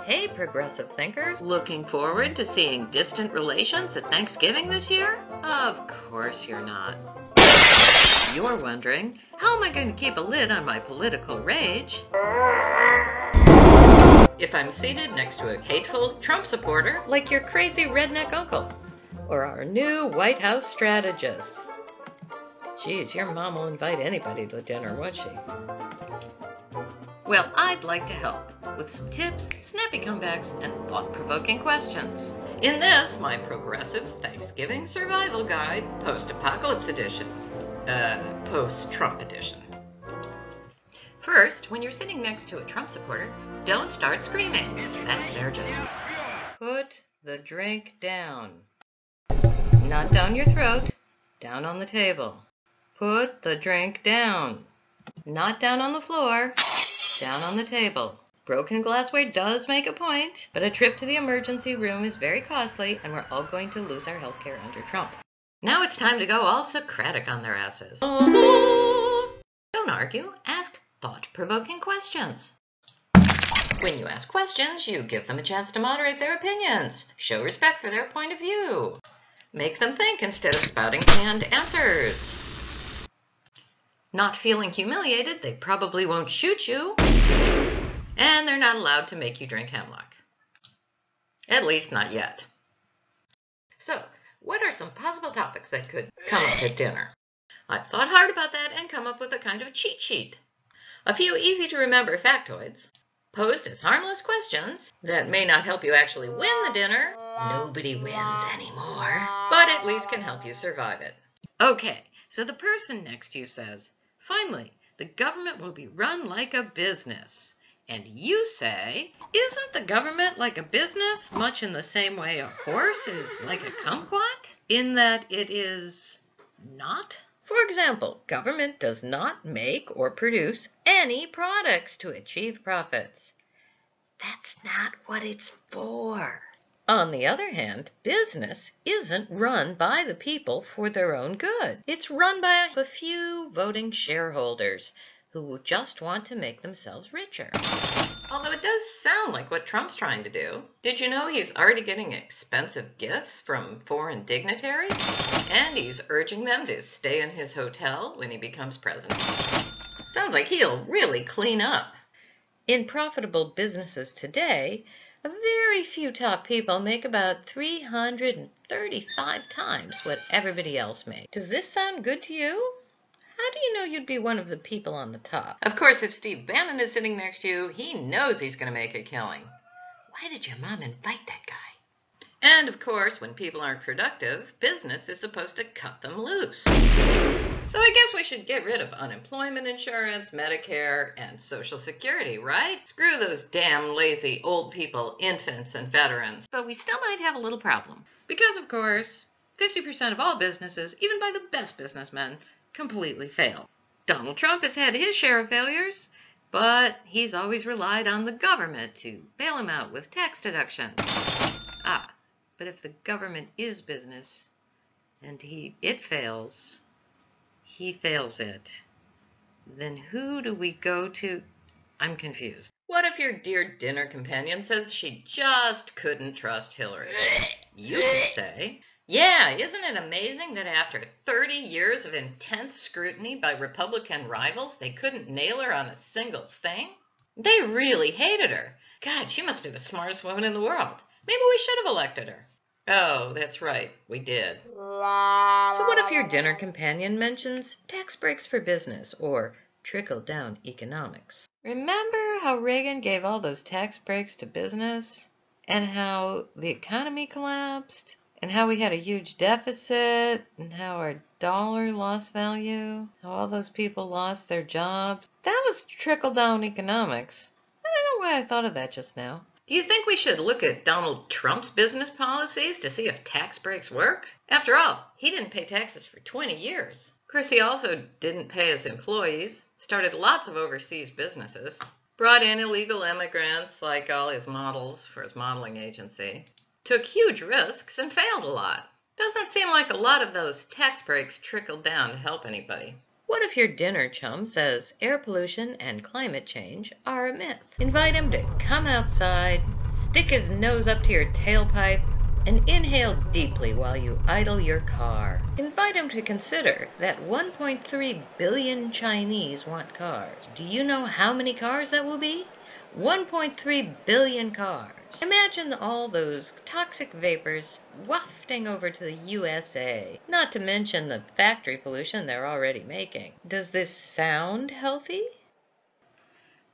Hey, progressive thinkers. Looking forward to seeing distant relations at Thanksgiving this year? Of course you're not. You're wondering, how am I going to keep a lid on my political rage if I'm seated next to a hateful Trump supporter like your crazy redneck uncle or our new White House strategist? Geez, your mom will invite anybody to dinner, won't she? Well, I'd like to help with some tips, snappy comebacks, and thought-provoking questions. In this, my Progressives Thanksgiving Survival Guide, Post-Apocalypse Edition. Post-Trump Edition. First, when you're sitting next to a Trump supporter, don't start screaming. That's their job. Put the drink down. Not down your throat, down on the table. Put the drink down. Not down on the floor, down on the table. Broken glassware does make a point, but a trip to the emergency room is very costly, and we're all going to lose our health care under Trump. Now it's time to go all Socratic on their asses. Don't argue, ask thought-provoking questions. When you ask questions, you give them a chance to moderate their opinions, show respect for their point of view, make them think instead of spouting canned answers. Not feeling humiliated, they probably won't shoot you, and they're not allowed to make you drink hemlock. At least not yet. So, what are some possible topics that could come up at dinner? I've thought hard about that and come up with a kind of cheat sheet. A few easy-to-remember factoids, posed as harmless questions that may not help you actually win the dinner. Nobody wins anymore, but at least can help you survive it. Okay, so the person next to you says, finally, the government will be run like a business. And you say, isn't the government like a business, much in the same way a horse is like a kumquat, in that it is not? For example, government does not make or produce any products to achieve profits. That's not what it's for. On the other hand, business isn't run by the people for their own good. It's run by a few voting shareholders who just want to make themselves richer. Although it does sound like what Trump's trying to do. Did you know he's already getting expensive gifts from foreign dignitaries? And he's urging them to stay in his hotel when he becomes president. Sounds like he'll really clean up. In profitable businesses today, a very few top people make about 335 times what everybody else makes. Does this sound good to you? How do you know you'd be one of the people on the top? Of course, if Steve Bannon is sitting next to you, he knows he's going to make a killing. Why did your mom invite that guy? And of course, when people aren't productive, business is supposed to cut them loose. So I guess we should get rid of unemployment insurance, Medicare, and Social Security, right? Screw those damn lazy old people, infants, and veterans. But we still might have a little problem. Because, of course, 50% of all businesses, even by the best businessmen, completely fail. Donald Trump has had his share of failures, but he's always relied on the government to bail him out with tax deductions. But if the government is business and it fails, he fails it, then who do we go to? I'm confused. What if your dear dinner companion says she just couldn't trust Hillary? You could say, yeah, isn't it amazing that after 30 years of intense scrutiny by Republican rivals, they couldn't nail her on a single thing? They really hated her. God, she must be the smartest woman in the world. Maybe we should have elected her. Oh, that's right, we did. So what if your dinner companion mentions tax breaks for business or trickle-down economics? Remember how Reagan gave all those tax breaks to business? And how the economy collapsed? And how we had a huge deficit? And how our dollar lost value? How all those people lost their jobs? That was trickle-down economics. I don't know why I thought of that just now. Do you think we should look at Donald Trump's business policies to see if tax breaks worked? After all, he didn't pay taxes for 20 years. Of course, he also didn't pay his employees, started lots of overseas businesses, brought in illegal immigrants like all his models for his modeling agency, took huge risks, and failed a lot. Doesn't seem like a lot of those tax breaks trickled down to help anybody. What if your dinner chum says air pollution and climate change are a myth? Invite him to come outside, stick his nose up to your tailpipe, and inhale deeply while you idle your car. Invite him to consider that 1.3 billion Chinese want cars. Do you know how many cars that will be? 1.3 billion cars. Imagine all those toxic vapors wafting over to the USA, not to mention the factory pollution they're already making. Does this sound healthy?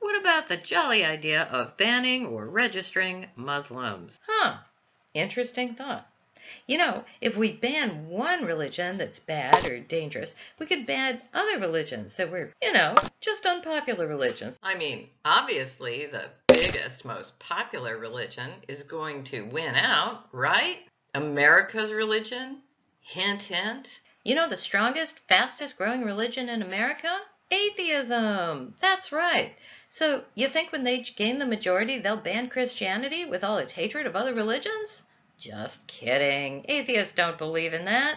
What about the jolly idea of banning or registering Muslims? Interesting thought. You know, if we ban one religion that's bad or dangerous, we could ban other religions that were, just unpopular religions. I mean, obviously, the biggest, most popular religion is going to win out, right? America's religion? Hint, hint. You know the strongest, fastest growing religion in America? Atheism. That's right. So you think when they gain the majority, they'll ban Christianity with all its hatred of other religions? Just kidding. Atheists don't believe in that.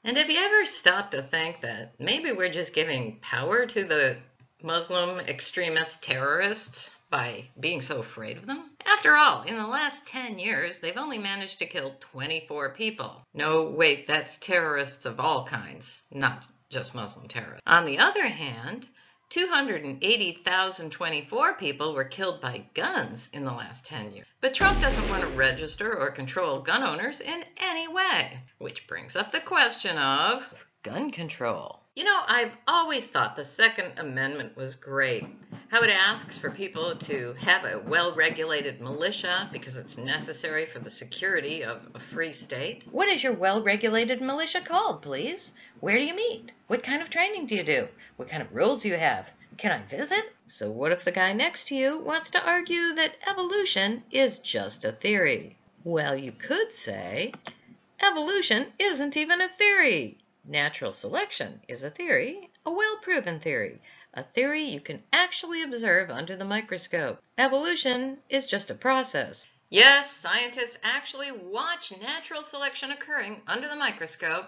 And have you ever stopped to think that maybe we're just giving power to the Muslim extremist terrorists by being so afraid of them? After all, in the last 10 years, they've only managed to kill 24 people. No, wait, that's terrorists of all kinds, not just Muslim terrorists. On the other hand, 280,024 people were killed by guns in the last 10 years. But Trump doesn't want to register or control gun owners in any way, which brings up the question of gun control. You know, I've always thought the Second Amendment was great. How it asks for people to have a well-regulated militia because it's necessary for the security of a free state. What is your well-regulated militia called, please? Where do you meet? What kind of training do you do? What kind of rules do you have? Can I visit? So what if the guy next to you wants to argue that evolution is just a theory? Well, you could say, evolution isn't even a theory. Natural selection is a theory, a well-proven theory, a theory you can actually observe under the microscope. Evolution is just a process. Yes, scientists actually watch natural selection occurring under the microscope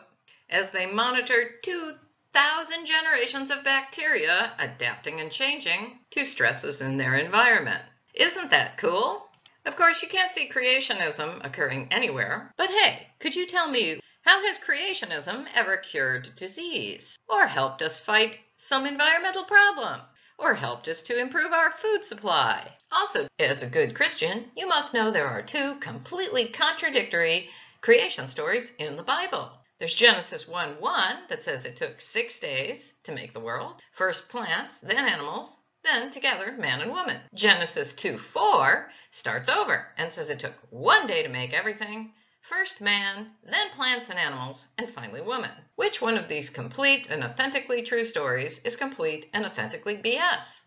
as they monitor 2,000 generations of bacteria adapting and changing to stresses in their environment. Isn't that cool? Of course, you can't see creationism occurring anywhere, but hey, could you tell me, how has creationism ever cured disease, or helped us fight some environmental problem, or helped us to improve our food supply? Also, as a good Christian, you must know there are two completely contradictory creation stories in the Bible. There's Genesis 1:1 that says it took 6 days to make the world. First plants, then animals, then together man and woman. Genesis 2:4 starts over and says it took 1 day to make everything. First man, then plants and animals, and finally woman. Which one of these complete and authentically true stories is complete and authentically BS?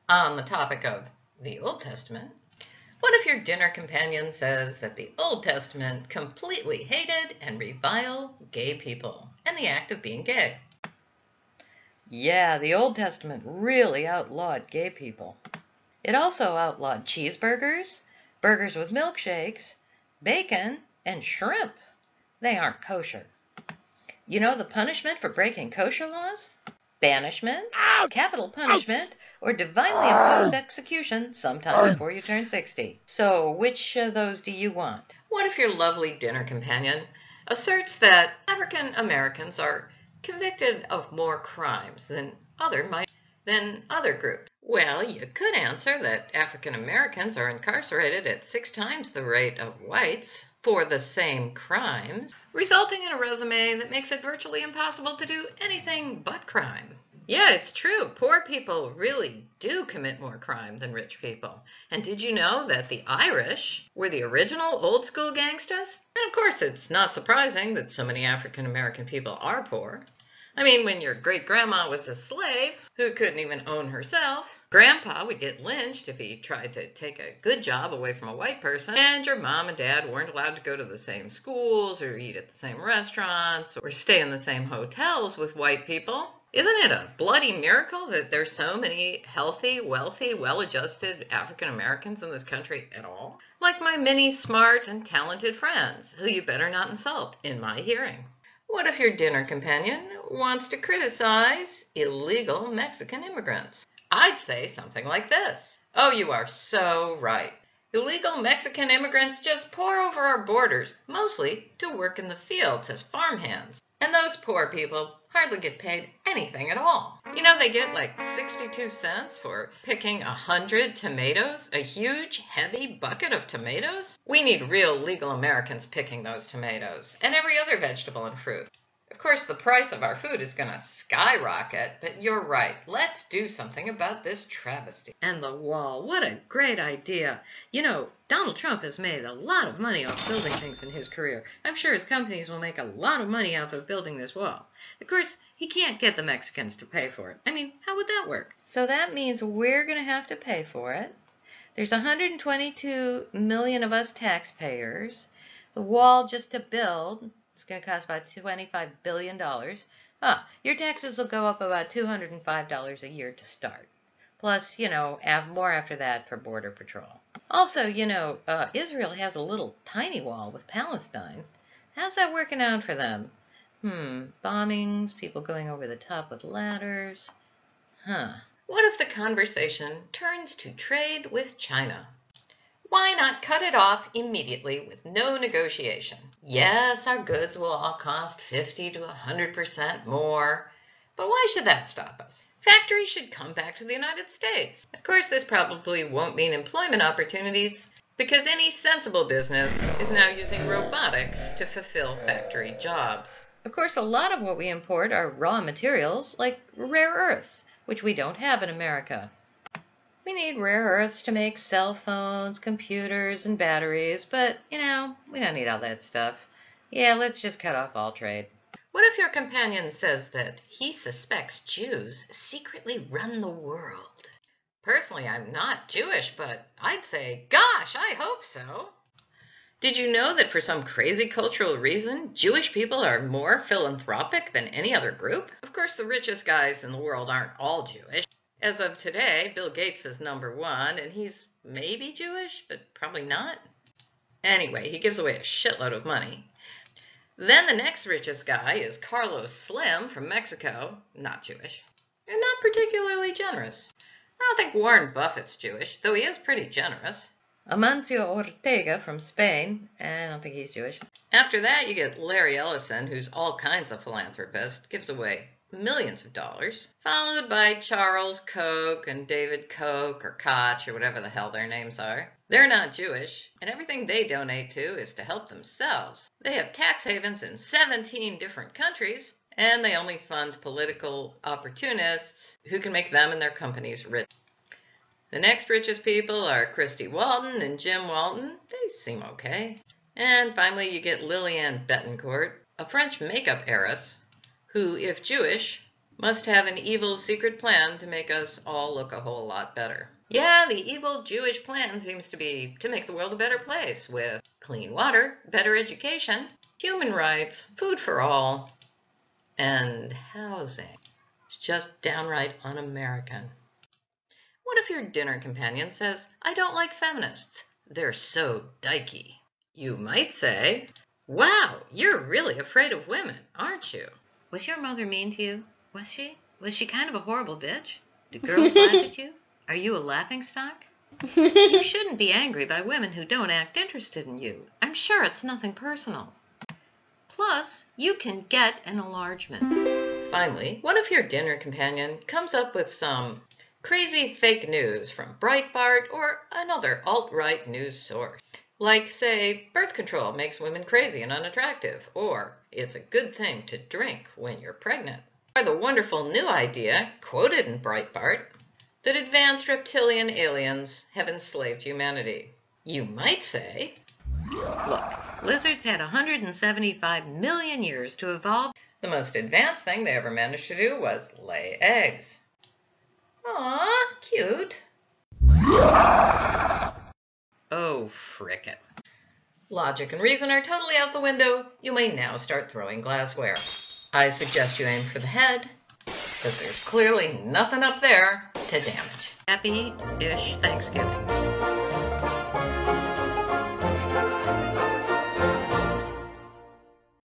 On the topic of the Old Testament, what if your dinner companion says that the Old Testament completely hated and reviled gay people and the act of being gay? Yeah, the Old Testament really outlawed gay people. It also outlawed cheeseburgers, burgers with milkshakes, bacon, and shrimp. They aren't kosher. You know the punishment for breaking kosher laws? Banishment, capital punishment, or divinely imposed execution sometime before you turn 60. So which of those do you want? What if your lovely dinner companion asserts that African Americans are convicted of more crimes than other groups? Well, you could answer that African Americans are incarcerated at 6 times the rate of whites for the same crimes, resulting in a resume that makes it virtually impossible to do anything but crime. Yeah, it's true. Poor people really do commit more crime than rich people. And did you know that the Irish were the original old school gangsters? And of course, it's not surprising that so many African American people are poor. I mean, when your great-grandma was a slave who couldn't even own herself, Grandpa would get lynched if he tried to take a good job away from a white person, and your mom and dad weren't allowed to go to the same schools or eat at the same restaurants or stay in the same hotels with white people. Isn't it a bloody miracle that there's so many healthy, wealthy, well-adjusted African Americans in this country at all? Like my many smart and talented friends, who you better not insult in my hearing. What if your dinner companion wants to criticize illegal Mexican immigrants? I'd say something like this. Oh, you are so right. Illegal Mexican immigrants just pour over our borders, mostly to work in the fields as farmhands. And those poor people hardly get paid anything at all. You know, they get like 62 cents for picking 100 tomatoes, a huge, heavy bucket of tomatoes. We need real legal Americans picking those tomatoes and every other vegetable and fruit. Of course, the price of our food is going to skyrocket, but you're right. Let's do something about this travesty. And the wall, what a great idea. You know, Donald Trump has made a lot of money off building things in his career. I'm sure his companies will make a lot of money off of building this wall. Of course, he can't get the Mexicans to pay for it. I mean, how would that work? So that means we're going to have to pay for it. There's 122 million of us taxpayers. The wall just to build, it's going to cost about $25 billion. Your taxes will go up about $205 a year to start. Plus, you know, more after that for Border Patrol. Also, you know, Israel has a little tiny wall with Palestine. How's that working out for them? Bombings, people going over the top with ladders. What if the conversation turns to trade with China? Why not cut it off immediately with no negotiation? Yes, our goods will all cost 50 to 100% more, but why should that stop us? Factories should come back to the United States. Of course, this probably won't mean employment opportunities because any sensible business is now using robotics to fulfill factory jobs. Of course, a lot of what we import are raw materials like rare earths, which we don't have in America. We need rare earths to make cell phones, computers, and batteries, but, you know, we don't need all that stuff. Yeah, let's just cut off all trade. What if your companion says that he suspects Jews secretly run the world? Personally, I'm not Jewish, but I'd say, gosh, I hope so. Did you know that for some crazy cultural reason, Jewish people are more philanthropic than any other group? Of course, the richest guys in the world aren't all Jewish. As of today, Bill Gates is #1, and he's maybe Jewish, but probably not. Anyway, he gives away a shitload of money. Then the next richest guy is Carlos Slim from Mexico, not Jewish, and not particularly generous. I don't think Warren Buffett's Jewish, though he is pretty generous. Amancio Ortega from Spain, I don't think he's Jewish. After that, you get Larry Ellison, who's all kinds of philanthropist, gives away millions of dollars, followed by Charles Koch and David Koch or Koch or whatever the hell their names are. They're not Jewish, and everything they donate to is to help themselves. They have tax havens in 17 different countries, and they only fund political opportunists who can make them and their companies rich. The next richest people are Christy Walton and Jim Walton. They seem okay. And finally, you get Lilliane Bettencourt, a French makeup heiress, who, if Jewish, must have an evil secret plan to make us all look a whole lot better. Yeah, the evil Jewish plan seems to be to make the world a better place with clean water, better education, human rights, food for all, and housing. It's just downright un-American. What if your dinner companion says, I don't like feminists. They're so dykey. You might say, wow, you're really afraid of women, aren't you? Was your mother mean to you? Was she? Was she kind of a horrible bitch? Do girls laugh at you? Are you a laughingstock? You shouldn't be angry by women who don't act interested in you. I'm sure it's nothing personal. Plus, you can get an enlargement. Finally, what if your dinner companion comes up with some crazy fake news from Breitbart or another alt-right news source? Like, say, birth control makes women crazy and unattractive, or it's a good thing to drink when you're pregnant. Or the wonderful new idea, quoted in Breitbart, that advanced reptilian aliens have enslaved humanity. You might say, look, lizards had 175 million years to evolve. The most advanced thing they ever managed to do was lay eggs. Aw, cute. Oh, frick it. Logic and reason are totally out the window. You may now start throwing glassware. I suggest you aim for the head, because there's clearly nothing up there to damage. Happy-ish Thanksgiving.